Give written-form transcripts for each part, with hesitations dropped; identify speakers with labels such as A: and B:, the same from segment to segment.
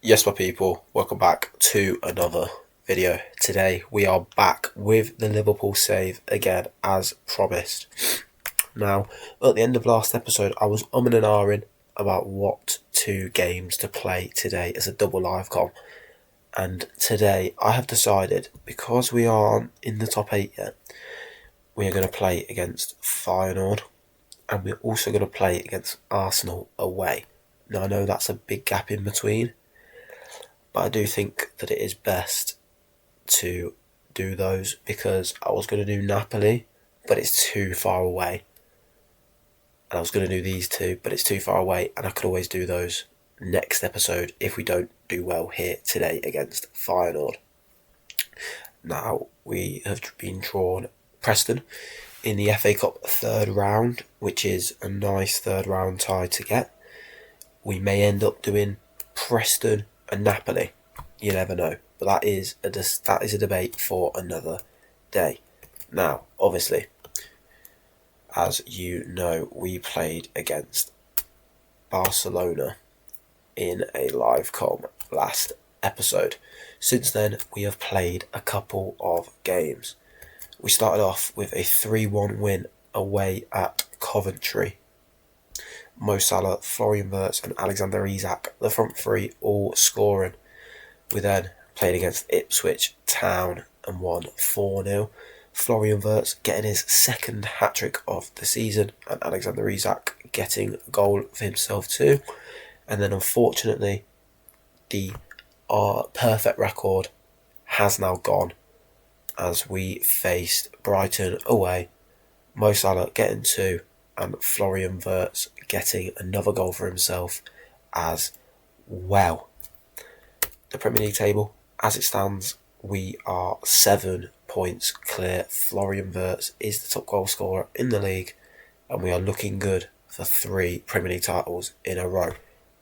A: Yes, my people, welcome back to another video. Today we are back with the Liverpool save again as promised. Now, at the end of last episode, I was umming and ahhing about what two games to play today as a double live com. And today I have decided, because we aren't in the top 8 yet, we are going to play against Feyenoord and we're also going to play against Arsenal away. Now, I know that's a big gap in between, but I do think that it is best to do those because I was going to do Napoli, but it's too far away. And I was going to do these two, but it's too far away, and I could always do those next episode if we don't do well here today against Feyenoord. Now, we have been drawn Preston in the FA Cup third round, which is a nice third round tie to get. We may end up doing Preston and Napoli. You never know, but that is a debate for another day. Now, obviously, as you know, we played against Barcelona in a live com last episode. Since then, we have played a couple of games. We started off with a 3-1 win away at Coventry. Mo Salah, Florian Wirtz and Alexander Isak, the front three, all scoring. We then played against Ipswich Town and won 4-0. Florian Wirtz getting his second hat-trick of the season and Alexander Isak getting a goal for himself too. And then unfortunately, the perfect record has now gone as we faced Brighton away. Mo Salah getting 2 and Florian Wirtz getting another goal for himself as well. The Premier League table, as it stands, we are 7 points clear. Florian Wirtz is the top goal scorer in the league, and we are looking good for 3 Premier League titles in a row.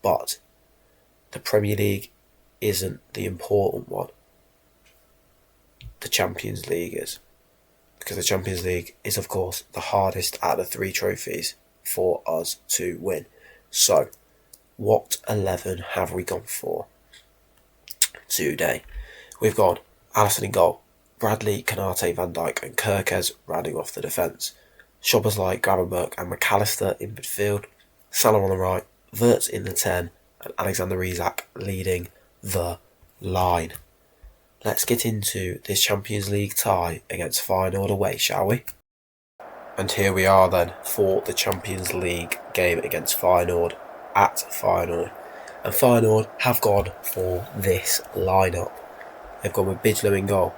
A: But the Premier League isn't the important one. The Champions League is. Because the Champions League is, of course, the hardest out of the 3 trophies for us to win. So, what 11 have we gone for today? We've gone Alisson in goal, Bradley, Kanate, Van Dijk and Kirkez rounding off the defence. Szoboszlai, Gravenberch and McAllister in midfield. Salah on the right, Wirtz in the 10 and Alexander Isak leading the line. Let's get into this Champions League tie against Feyenoord away, shall we? And here we are then for the Champions League game against Feyenoord at Feyenoord. And Feyenoord have gone for this lineup. They've gone with Bijlow in goal,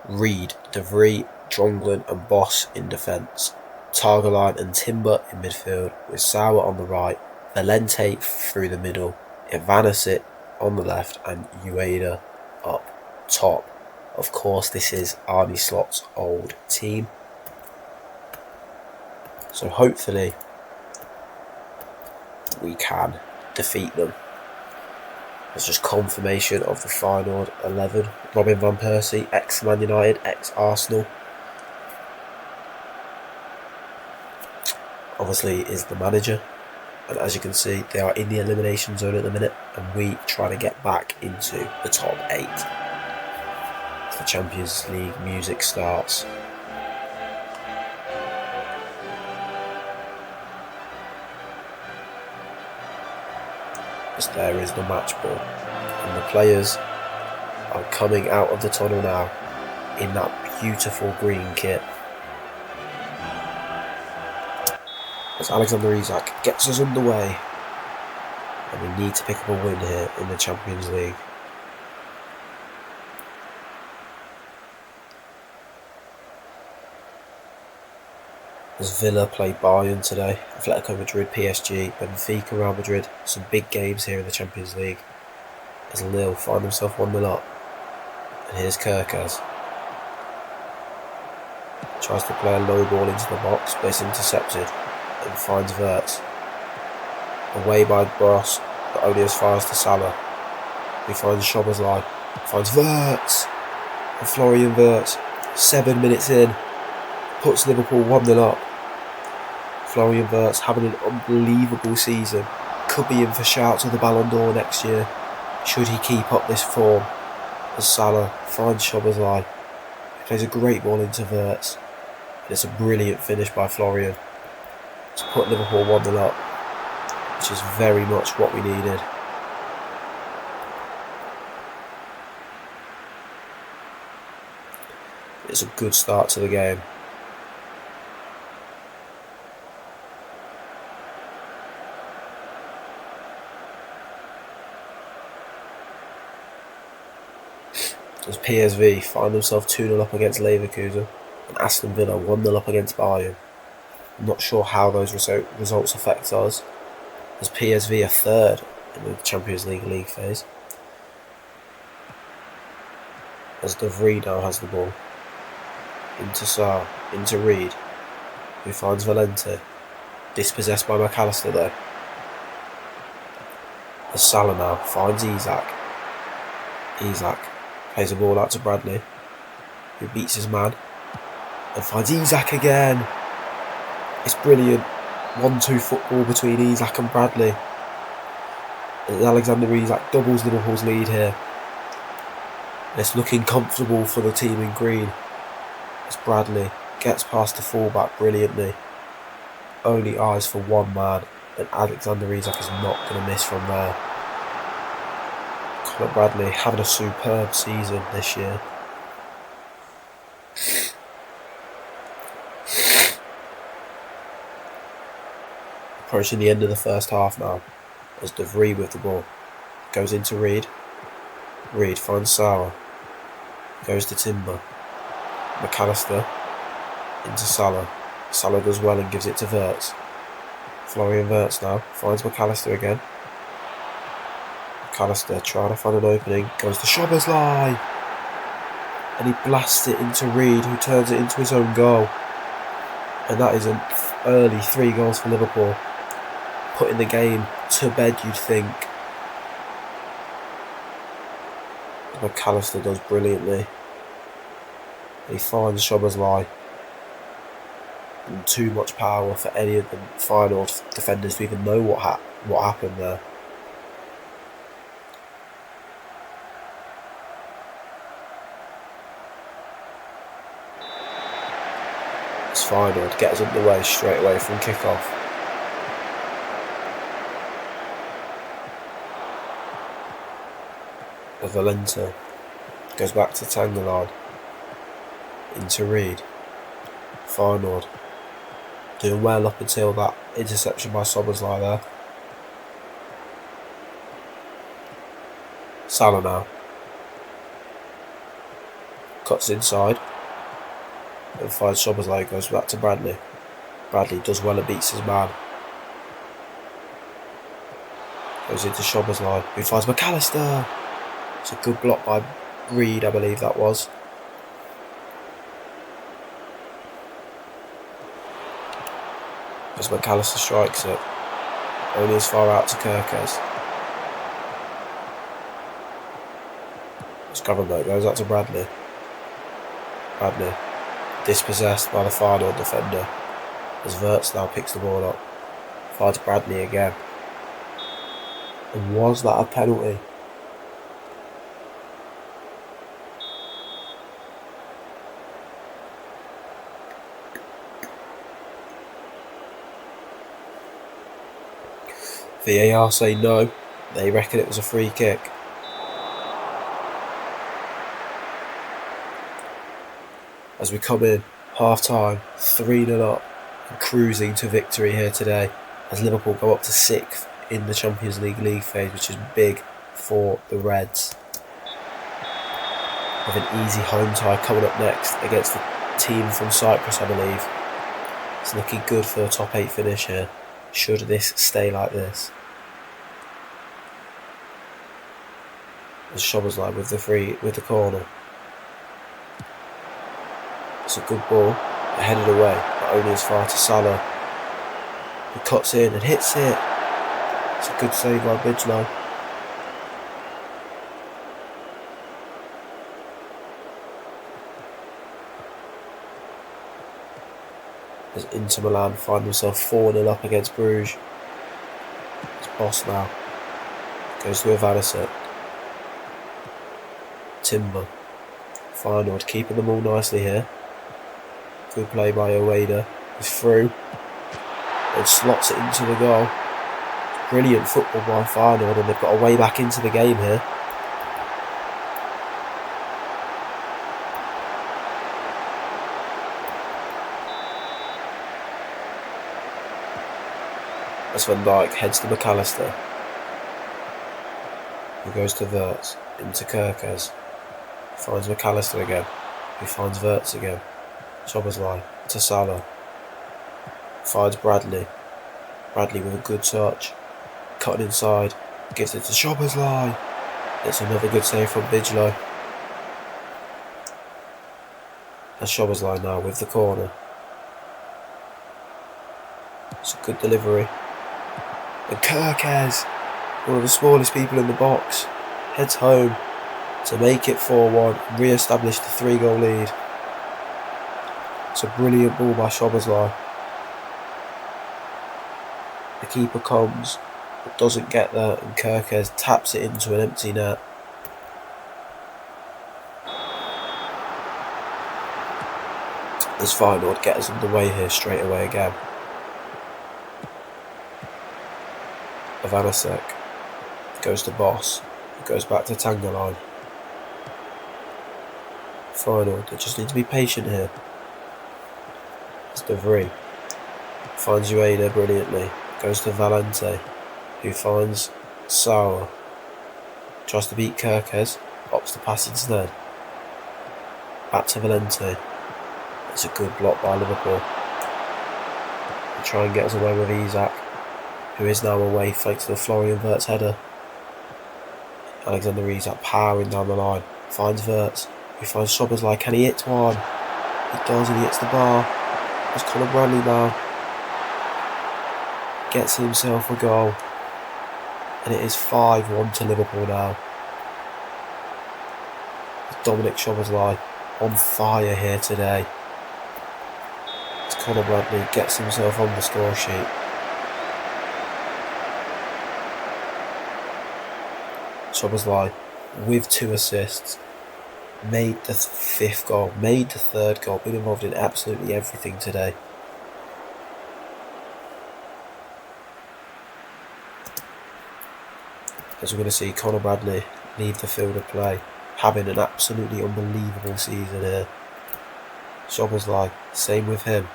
A: Reed, De Vrij, Dronglen and Boss in defence, Targeline and Timber in midfield with Sauer on the right, Valente through the middle, Ivanisevic on the left and Ueda up top. Of course, this is Arne Slot's old team, so hopefully we can defeat them. There's just confirmation of the Feyenoord 11. Robin van Persie, ex-Man United, ex-Arsenal, obviously is the manager. And as you can see, they are in the elimination zone at the minute, and we try to get back into the top 8. As the Champions League music starts. As there is the match ball, and the players are coming out of the tunnel now in that beautiful green kit. As Alexander Isak gets us underway, and we need to pick up a win here in the Champions League. As Villa play Bayern today, Atletico Madrid, PSG, Benfica, Real Madrid, some big games here in the Champions League. As Lille find themselves 1-0 up, and here's Kirkez. Tries to play a low ball into the box, but it's intercepted. And finds Wirtz. Away by Boss, but only as far as to Salah. He finds Szoboszlai. Finds Wirtz. And Florian Wirtz, 7 minutes in, puts Liverpool 1-0 up. Florian Wirtz having an unbelievable season. Could be in for shouts of the Ballon d'Or next year. Should he keep up this form as Salah finds Szoboszlai? He plays a great ball into Wirtz. And it's a brilliant finish by Florian to put Liverpool 1-0 up, which is very much what we needed. It's a good start to the game. As PSV find themselves 2-0 up against Leverkusen and Aston Villa 1-0 up against Bayern. I'm not sure how those results affect us, as PSV are third in the Champions League phase. As De Vrij now has the ball. Into Sarr, into Reed, who finds Valente. Dispossessed by McAllister though. As Salah now finds Isak. Isak plays the ball out to Bradley, who beats his man and finds Isak again. It's brilliant 1-2 football between Isak and Bradley. And Alexander Isak doubles Liverpool's lead here. And it's looking comfortable for the team in green as Bradley gets past the fullback brilliantly. Only eyes for one man, and Alexander Isak is not going to miss from there. Conor Bradley having a superb season this year. Approaching the end of the first half now, as De Vrij with the ball goes into Reed. Reed finds Sarr, goes to Timber. McAllister into Salah. Salah does well and gives it to Wirtz. Florian Wirtz now finds McAllister again. McAllister trying to find an opening, goes to Szoboszlai, and he blasts it into Reed, who turns it into his own goal. And that is an early 3 goals for Liverpool, putting the game to bed, you'd think. McAllister does brilliantly. He finds Szoboszlai. And too much power for any of the final defenders to even know what happened there. It's final to get us underway straight away from kick-off. Valente goes back to Tangalan. Into Reed. Feyenoord doing well up until that interception by Szoboszlai there. Salah now cuts inside and finds Szoboszlai, goes back to Bradley. Bradley does well and beats his man. Goes into Szoboszlai, who finds McAllister. It's a good block by Reed, I believe that was. As McAllister strikes it, only as far out to Kirkes. Scrabble goes out to Bradley. Bradley dispossessed by the Feyenoord defender as Wirtz now picks the ball up. Finds Bradley again. And was that a penalty? VAR say no, they reckon it was a free kick. As we come in, half time, 3-0 up, and cruising to victory here today, as Liverpool go up to 6th in the Champions League phase, which is big for the Reds. With an easy home tie coming up next against the team from Cyprus, I believe. It's looking good for a top 8 finish here, should this stay like this. As Szoboszlai with the corner. It's a good ball, headed away, but only as far to Salah. He cuts in and hits it. It's a good save by Bidlow. As Inter Milan find themselves 4-0 up against Bruges. It's Boss now. Goes to Ivanisevic. Timber. Feyenoord keeping them all nicely here. Good play by Ueda. He's through. And slots it into the goal. Brilliant football by Feyenoord, and they've got a way back into the game here. As Van Dijk heads to McAllister. He goes to Wirtz, into Kerkez. Finds McAllister again. He finds Wirtz again. Szoboszlai to Salah. Finds Bradley. Bradley with a good touch. Cutting inside. Gives it to Szoboszlai. It's another good save from Bigelow. And Szoboszlai now with the corner. It's a good delivery. And Kerkez, one of the smallest people in the box, heads home to make it 4-1 and re-establish the 3-goal lead. It's a brilliant ball by Szoboszlai. The keeper comes, but doesn't get there, and Kerkez taps it into an empty net. As Feyenoord get us underway here straight away again. Ivanasek goes to Boss, goes back to Tangerline. Feyenoord, they just need to be patient here. It's De Vries, finds Ueda brilliantly, goes to Valente, who finds Sauer, tries to beat Kerkez, opts to pass instead. Back to Valente. It's a good block by Liverpool. They try and get us away with Isak, who is now away thanks to the Florian Wirtz header. Alexander Isak powering down the line, finds Wirtz, who finds Szoboszlai. Can he hit one? He does, and he hits the bar. It's Conor Bradley now. Gets himself a goal. And it is 5-1 to Liverpool now. Dominic Szoboszlai on fire here today. It's Conor Bradley gets himself on the score sheet. Szoboszlai with 2 assists, made the 5th goal, made the 3rd goal, been involved in absolutely everything today. As we're going to see Conor Bradley leave the field of play, having an absolutely unbelievable season here. Szoboszlai, same with him.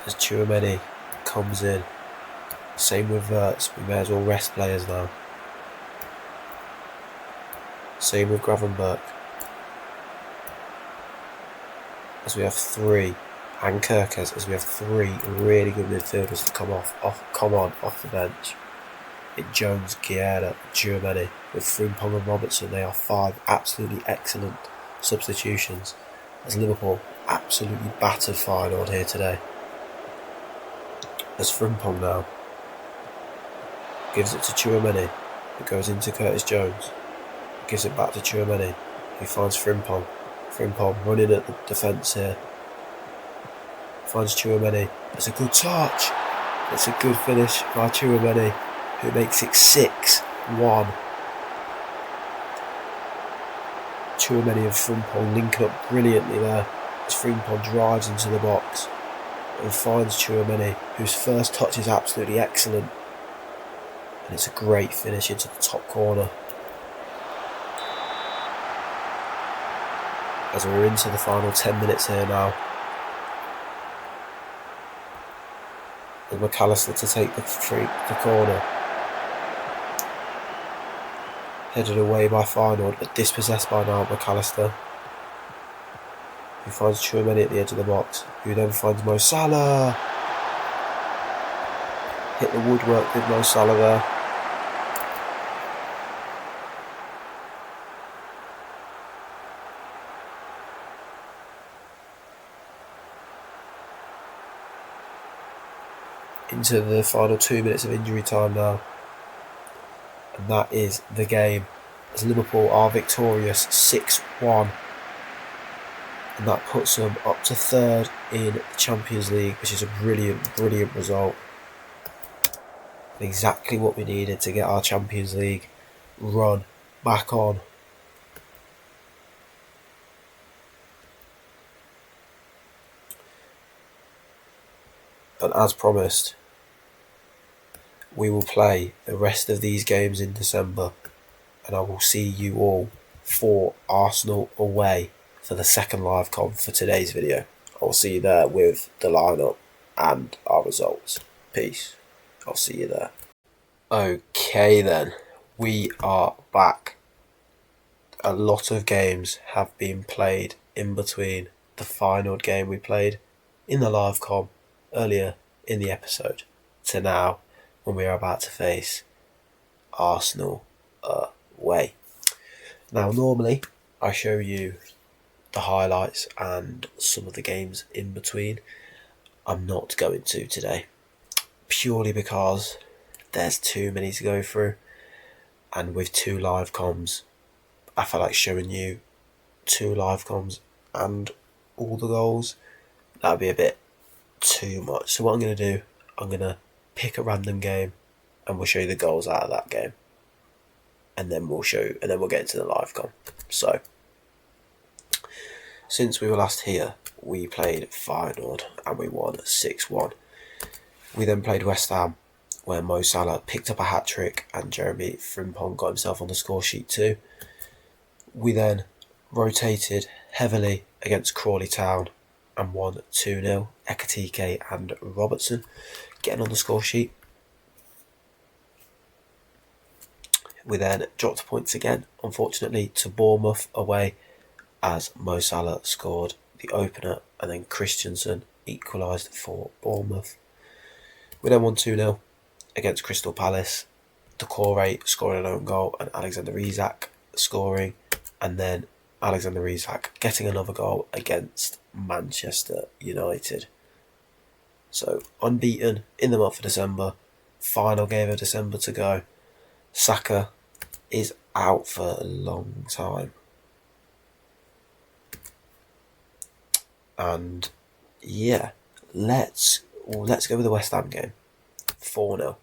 A: As Tchouaméni comes in, same with Wirtz. We may as well rest players now. Same with Gravenberch. As we have 3, and Kerkez, as we have 3 really good midfielders to come off the bench. It's Jones, Guerra, Tchouaméni, with Frimpong and Robertson. They are 5 absolutely excellent substitutions. As Liverpool absolutely battered Feyenoord here today. As Frimpong now gives it to Tchouaméni. It goes into Curtis Jones. Gives it back to Tchouaméni, who finds Frimpong. Frimpong running at the defence here. Finds Tchouaméni. It's a good touch. It's a good finish by Tchouaméni, who makes it 6-1. Tchouaméni and Frimpong linking up brilliantly there as Frimpong drives into the box and finds Tchouaméni, whose first touch is absolutely excellent. And it's a great finish into the top corner. As we're into the final 10 minutes here now. And McAllister to take the corner. Headed away by Feyenoord, but dispossessed by now McAllister. Who finds Tchouaméni at the edge of the box. Who then finds Mo Salah. Hit the woodwork with Mo Salah there. Into the final 2 minutes of injury time now. And that is the game. As Liverpool are victorious 6-1. And that puts them up to 3rd in the Champions League, which is a brilliant, brilliant result. And exactly what we needed to get our Champions League run back on. And as promised, we will play the rest of these games in December, and I will see you all for Arsenal away for the second live com for today's video. I will see you there with the lineup and our results. Peace. I'll see you there. Okay then, we are back. A lot of games have been played in between the final game we played in the live com earlier in the episode to now when we are about to face Arsenal away. Now normally I show you the highlights and some of the games in between. I'm not going to today, purely because there's too many to go through, and with 2 live comms I feel like showing you 2 live comms and all the goals, that would be a bit too much. So what I'm going to do, I'm going to pick a random game and we'll show you the goals out of that game, and then we'll get into the live com. So since we were last here, we played Feyenoord and we won 6-1. We then played West Ham, where Mo Salah picked up a hat-trick and Jeremy Frimpong got himself on the score sheet too. We then rotated heavily against Crawley Town and won 2-0. Ekatike and Robertson getting on the score sheet. We then dropped points again, unfortunately, to Bournemouth away, as Mo Salah scored the opener and then Christensen equalised for Bournemouth. We then won 2-0 against Crystal Palace, Decore scoring an own goal and Alexander Isak scoring, and then Alexander Isak getting another goal against Manchester United. So unbeaten in the month of December, final game of December to go. Saka is out for a long time. And yeah, let's go with the West Ham game. 4-0.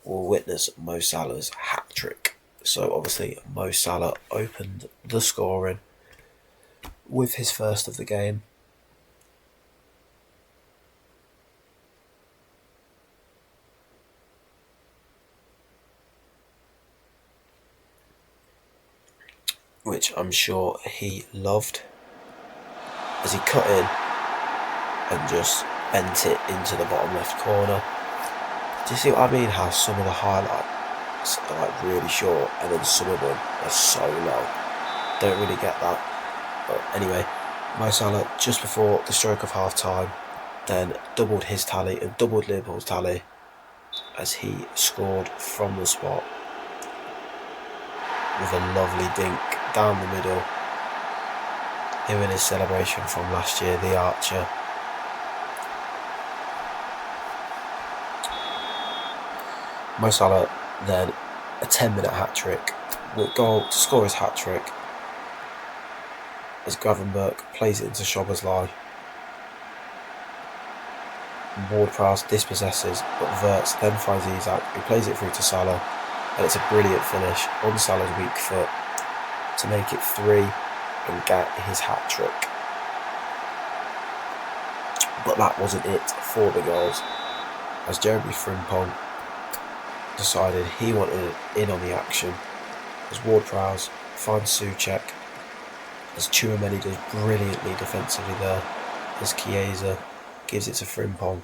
A: We'll witness Mo Salah's hat-trick. So obviously Mo Salah opened the scoring with his first of the game. Which I'm sure he loved, as he cut in and just bent it into the bottom left corner. Do you see what I mean? How some of the highlights are like really short and then some of them are so low. Don't really get that. But anyway, Mo Salah just before the stroke of half time then doubled his tally and doubled Liverpool's tally as he scored from the spot with a lovely dink down the middle. Him and his celebration from last year, the Archer. Mo Salah then a 10-minute hat-trick, with goal to score his hat-trick as Gravenberch plays it into Szoboszlai. Ward-Prowse dispossesses, but Wirtz then finds Isak, who plays it through to Salah, and it's a brilliant finish on Salah's weak foot to make it 3 and get his hat-trick. But that wasn't it for the goals, as Jeremy Frimpong decided he wanted in on the action, as Ward-Prowse finds Souček, as Tchouaméni does brilliantly defensively there, as Chiesa gives it to Frimpong,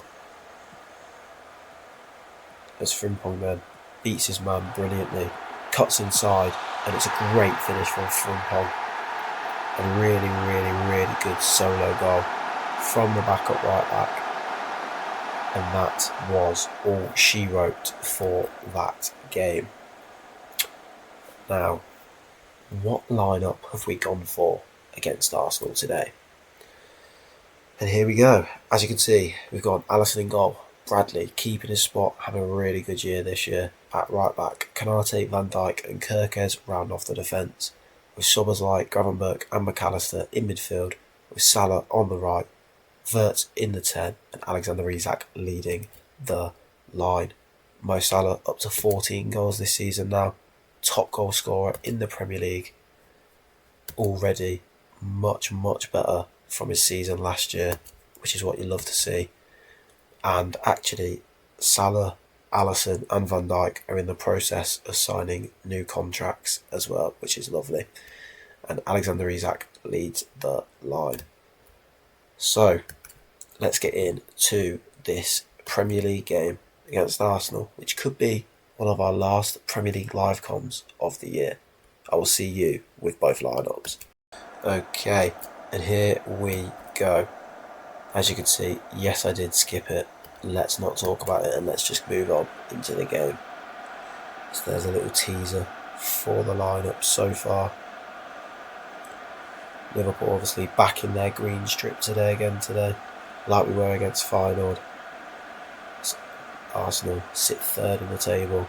A: as Frimpong then beats his man brilliantly, cuts inside, and it's a great finish from Frimpong. A really good solo goal from the backup right back. And that was all she wrote for that game. Now, what lineup have we gone for against Arsenal today? And here we go. As you can see, we've got Alisson in goal, Bradley keeping his spot, having a really good year this year at right back. Konate, Van Dijk and Kirkes round off the defence, with Szoboszlai, Gravenberch and McAllister in midfield, with Salah on the right, Wirtz in the 10 and Alexander Isak leading the line. Mo Salah up to 14 goals this season now, top goal scorer in the Premier League, already much better from his season last year, which is what you love to see. And actually, Salah, Alisson and Van Dijk are in the process of signing new contracts as well, which is lovely. And Alexander Isak leads the line. So, let's get into this Premier League game against Arsenal, which could be one of our last Premier League live comms of the year. I will see you with both lineups. Okay, and here we go. As you can see, yes, I did skip it. Let's not talk about it and let's just move on into the game. So there's a little teaser for the lineup so far. Liverpool obviously back in their green strip today, like we were against Feyenoord. Arsenal sit third in the table.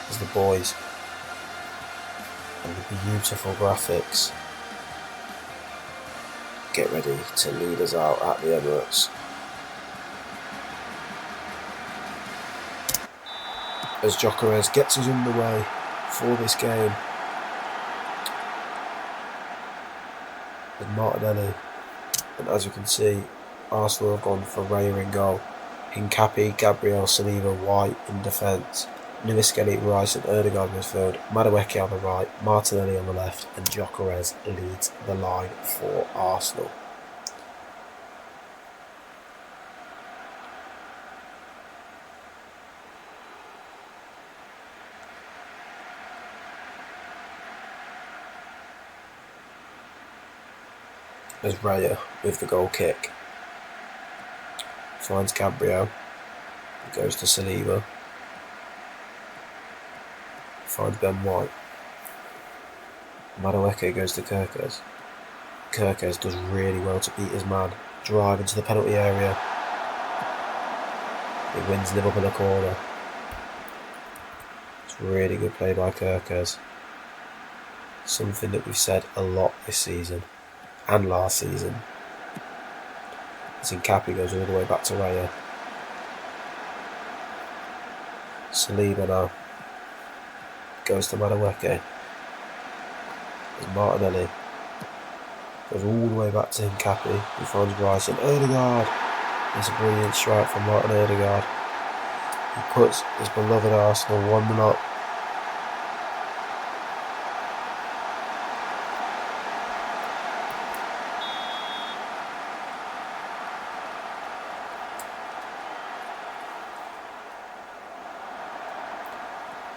A: As the boys and the beautiful graphics get ready to lead us out at the Emirates. As Gyökeres gets us underway for this game. With Martinelli. And as you can see, Arsenal have gone for Raya in goal. Hincapi, Gabriel, Saliba, White in defence. Nuiskelly, Rice and Erdegaard midfield. Madueke on the right, Martinelli on the left, and Gyökeres leads the line for Arsenal. As Raya with the goal kick finds Gabriel, it goes to Saliba, finds Ben White. Madueke goes to Kerkez. Kerkez does really well to beat his man, drive into the penalty area. It wins Liverpool a corner. It's really good play by Kerkez. Something that we've said a lot this season and last season. Hincapi goes all the way back to Raya. Saliba now goes to Madueke. As Martinelli goes all the way back to Hincapi, who finds Rice and Erdegaard. It's a brilliant strike from Martin Erdegaard. He puts his beloved Arsenal 1-0 up.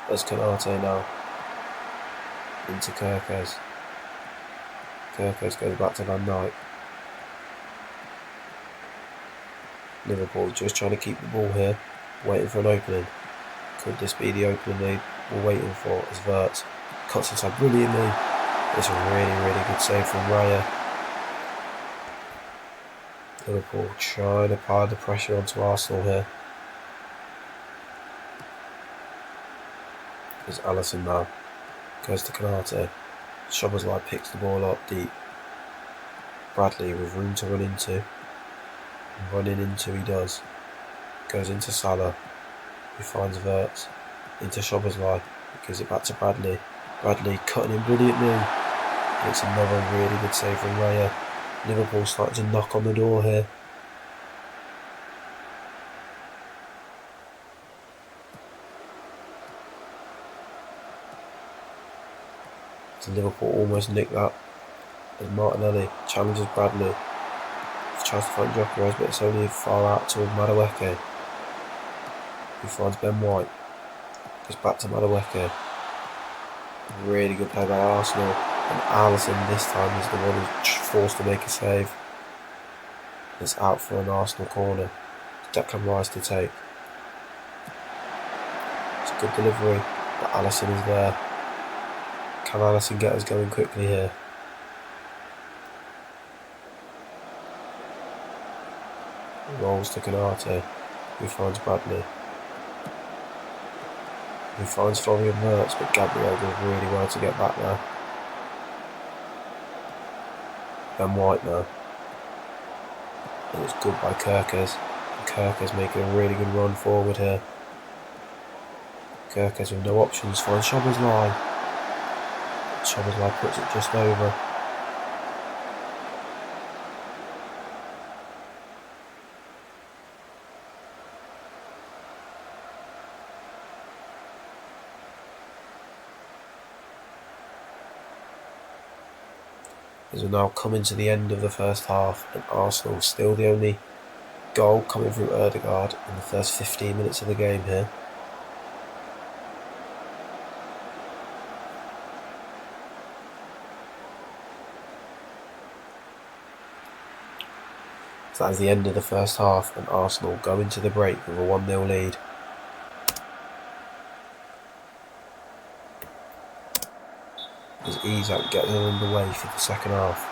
A: As Konate now into Kerkez. Kerkez goes back to Van Dijk. Liverpool just trying to keep the ball here, waiting for an opening. Could this be the opening they were waiting for? As Wirtz cuts inside brilliantly. It's a really good save from Raya. Liverpool trying to apply the pressure onto Arsenal here. As Alisson now goes to Konate. Szoboszlai picks the ball up deep. Bradley with room to run into. And running into he does. Goes into Salah, who finds Wirtz. Into Szoboszlai, gives it back to Bradley. Bradley cutting in brilliantly. And it's another really good save from Raya. Liverpool starting to knock on the door here. So Liverpool almost nicked that. As Martinelli challenges Bradley. He tries to find Gyökeres, but it's only far out toward Madueke, who finds Ben White. Goes back to Madueke. Really good play by Arsenal. And Alisson this time is the one who's forced to make a save. It's out for an Arsenal corner. Declan Rice to take. It's a good delivery, but Alisson is there. Can Alisson get us going quickly here? Rolls to Konate, who finds Bradley. Who finds Florian Wirtz, but Gabriel does really well to get back there. Ben White now. And it's good by Kerkez. Kerkez making a really good run forward here. Kerkez with no options finds Szoboszlai. Szoboszlai puts it just over. as we're now coming to the end of the first half, and Arsenal still the only goal coming through Ødegaard in the first 15 minutes of the game here. So that is the end of the first half, and Arsenal go into the break with a 1-0 lead. As Isak gets it underway for the second half.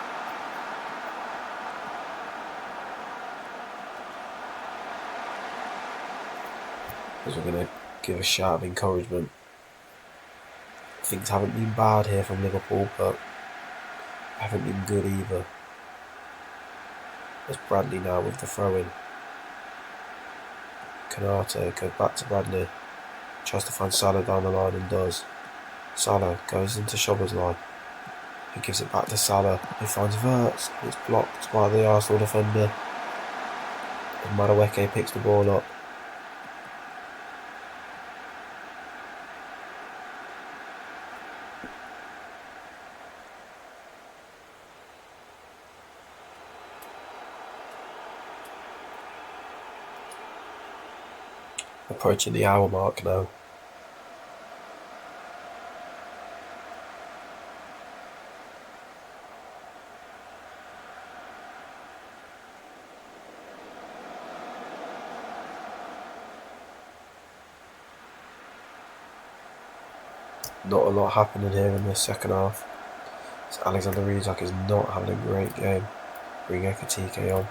A: As we're going to give a shout of encouragement. Things haven't been bad here from Liverpool, but haven't been good either. There's Bradley now with the throw-in. Kanate goes back to Bradley. Tries to find Salah down the line and does. Salah goes into Schober's line. He gives it back to Salah, who finds Wirtz. It's blocked by the Arsenal defender. And Madueke picks the ball up. Approaching the hour mark now. Not a lot happening here in this second half. So Alexander Isak is not having a great game. Bring Ekatike on.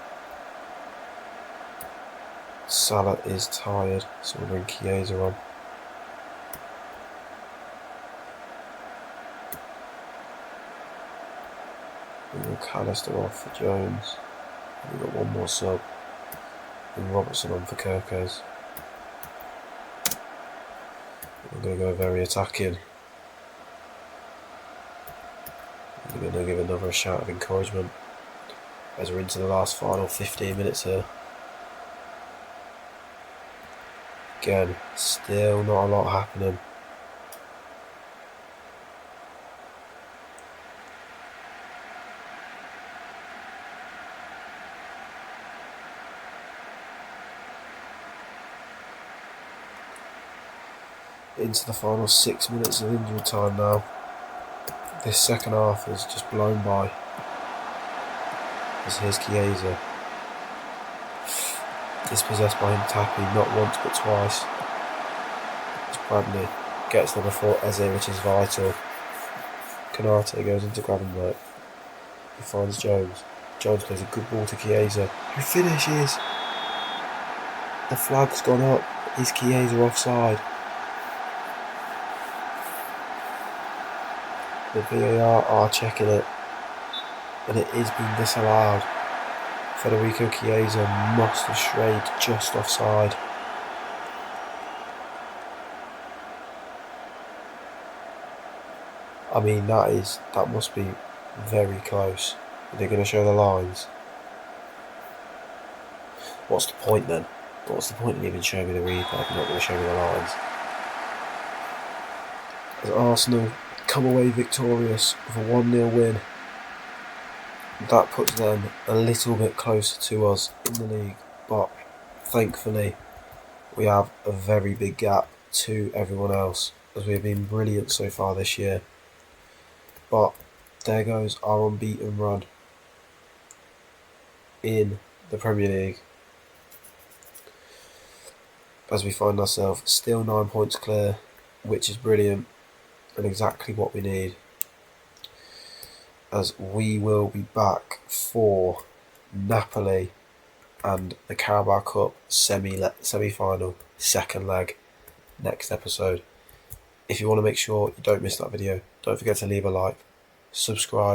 A: Salah is tired, so we'll bring Chiesa on. Bring McAllister off for Jones. We've got one more sub. Bring Robertson on for Kirkes. We're going to go very attacking. We're going to give another shout of encouragement as we're into the last final 15 minutes here. Again, still not a lot happening. Into the final 6 minutes of injury time now. This second half is just blown by. As here's Chiesa. Dispossessed by him tapping not once but twice. As Bradley gets there before Eze, which is vital. Kanate goes into Gravenberch. He finds Jones. Jones plays a good ball to Chiesa, who finishes. The flag's gone up. Is Chiesa offside? The VAR are checking it, and it is being disallowed. Federico Chiesa must have strayed just offside. I mean, that must be very close. Are they going to show the lines? What's the point then? What's the point in even showing me the replay if you're not going to show me the lines? As Arsenal come away victorious with a 1-0 win. That puts them a little bit closer to us in the league, but thankfully we have a very big gap to everyone else as we have been brilliant so far this year. But there goes our unbeaten run in the Premier League as we find ourselves still 9 points clear, which is brilliant and exactly what we need, as we will be back for Napoli and the Carabao Cup semi-final second leg next episode. If you want to make sure you don't miss that video, don't forget to leave a like, subscribe